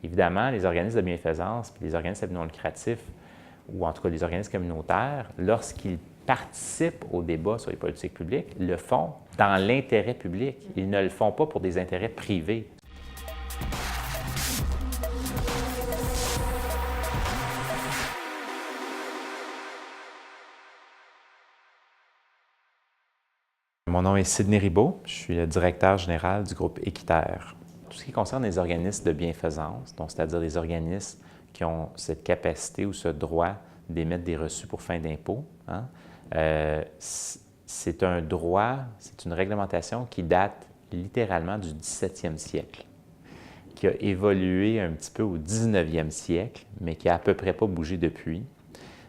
Évidemment, les organismes de bienfaisance puis les organismes non lucratifs, ou en tout cas les organismes communautaires, lorsqu'ils participent au débat sur les politiques publiques, le font dans l'intérêt public. Ils ne le font pas pour des intérêts privés. Mon nom est Sidney Ribault, je suis le directeur général du groupe Équiterre. Tout ce qui concerne les organismes de bienfaisance, donc c'est-à-dire les organismes qui ont cette capacité ou ce droit d'émettre des reçus pour fin d'impôt, c'est un droit, c'est une réglementation qui date littéralement du 17e siècle, qui a évolué un petit peu au 19e siècle, mais qui n'a à peu près pas bougé depuis.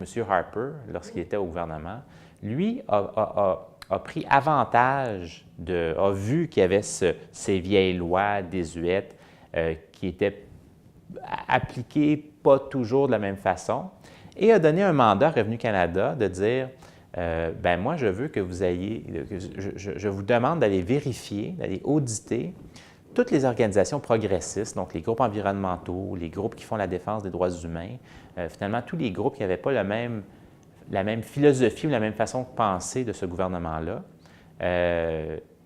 M. Harper, lorsqu'il était au gouvernement, lui a pris avantage a vu qu'il y avait ces vieilles lois désuètes qui étaient appliquées pas toujours de la même façon et a donné un mandat à Revenu Canada de dire ben moi, je veux que vous ayez, je vous demande d'aller vérifier, d'aller auditer toutes les organisations progressistes, donc les groupes environnementaux, les groupes qui font la défense des droits humains, finalement tous les groupes qui n'avaient pas la même philosophie ou la même façon de penser de ce gouvernement-là,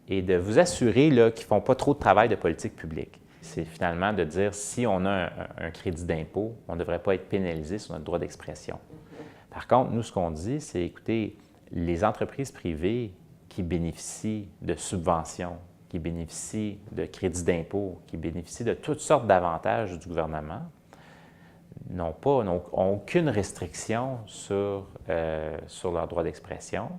et de vous assurer qu'ils ne font pas trop de travail de politique publique. C'est finalement de dire si on a un crédit d'impôt, on ne devrait pas être pénalisé sur notre droit d'expression. Par contre, nous, ce qu'on dit, c'est écoutez, les entreprises privées qui bénéficient de subventions, qui bénéficient de crédits d'impôt, qui bénéficient de toutes sortes d'avantages du gouvernement, n'ont aucune restriction sur leur droit d'expression.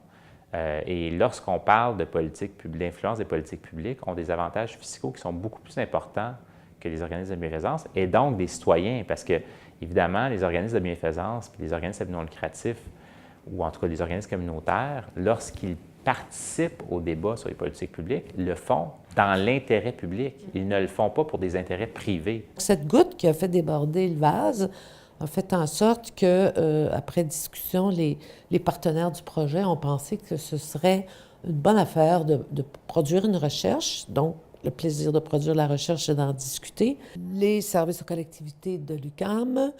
Et lorsqu'on parle de politique publique, d'influence des politiques publiques, ont des avantages fiscaux qui sont beaucoup plus importants que les organismes de bienfaisance et donc des citoyens, parce que, évidemment, les organismes de bienfaisance puis les organismes non lucratifs, ou en tout cas les organismes communautaires, lorsqu'ils participent au débat sur les politiques publiques, le font dans l'intérêt public. Ils ne le font pas pour des intérêts privés. Cette goutte qui a fait déborder le vase a fait en sorte que, après discussion, les partenaires du projet ont pensé que ce serait une bonne affaire de produire une recherche. Donc, le plaisir de produire la recherche, c'est d'en discuter. Les services aux collectivités de l'UQAM,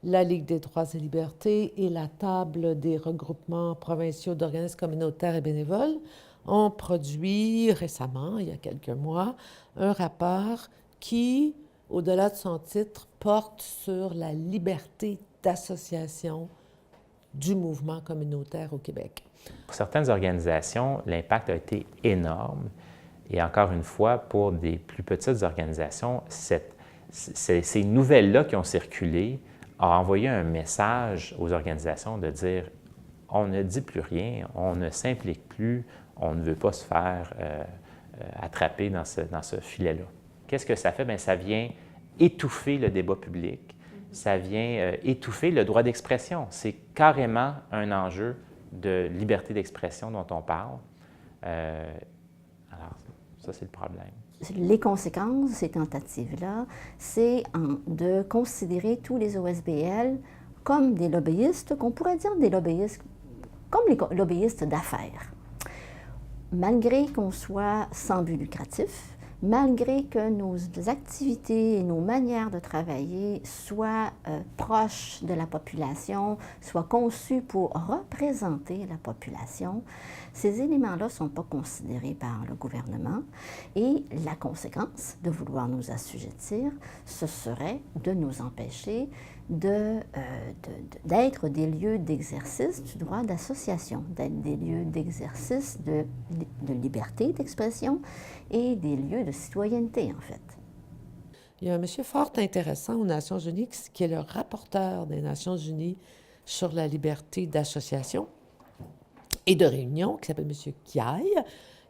la Ligue des droits et libertés et la table des regroupements provinciaux d'organismes communautaires et bénévoles ont produit récemment, il y a quelques mois, un rapport qui, au-delà de son titre, porte sur la liberté d'association du mouvement communautaire au Québec. Pour certaines organisations, l'impact a été énorme. Et encore une fois, pour des plus petites organisations, ces nouvelles-là qui ont circulé ont envoyé un message aux organisations de dire on ne dit plus rien, on ne s'implique plus, on ne veut pas se faire attraper dans ce filet-là. Qu'est-ce que ça fait? Bien, ça vient étouffer le débat public, ça vient étouffer le droit d'expression. C'est carrément un enjeu de liberté d'expression dont on parle. Alors, ça, c'est le problème. Les conséquences de ces tentatives-là, c'est de considérer tous les OSBL comme des lobbyistes, qu'on pourrait dire des lobbyistes, comme les lobbyistes d'affaires. Malgré qu'on soit sans but lucratif, malgré que nos activités et nos manières de travailler soient proches de la population, soient conçues pour représenter la population, ces éléments-là ne sont pas considérés par le gouvernement et la conséquence de vouloir nous assujettir, ce serait de nous empêcher d'être des lieux d'exercice du droit d'association, d'être des lieux d'exercice de liberté d'expression et des lieux de citoyenneté, en fait. Il y a un monsieur fort intéressant aux Nations unies qui est le rapporteur des Nations unies sur la liberté d'association et de réunion, qui s'appelle M. Kiaï,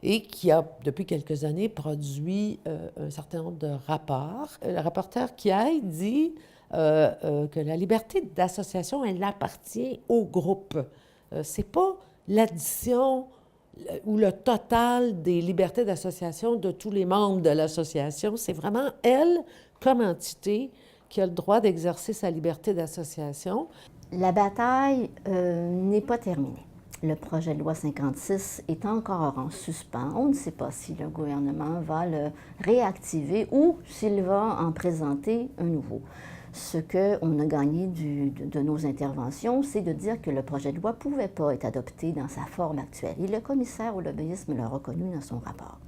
et qui a, depuis quelques années, produit un certain nombre de rapports. Le rapporteur Kiaï dit que la liberté d'association, elle appartient au groupe. C'est pas l'addition ou le total des libertés d'association de tous les membres de l'association. C'est vraiment elle, comme entité, qui a le droit d'exercer sa liberté d'association. La bataille n'est pas terminée. Le projet de loi 56 est encore en suspens. On ne sait pas si le gouvernement va le réactiver ou s'il va en présenter un nouveau. Ce qu'on a gagné de nos interventions, c'est de dire que le projet de loi ne pouvait pas être adopté dans sa forme actuelle. Et le commissaire au lobbyisme l'a reconnu dans son rapport.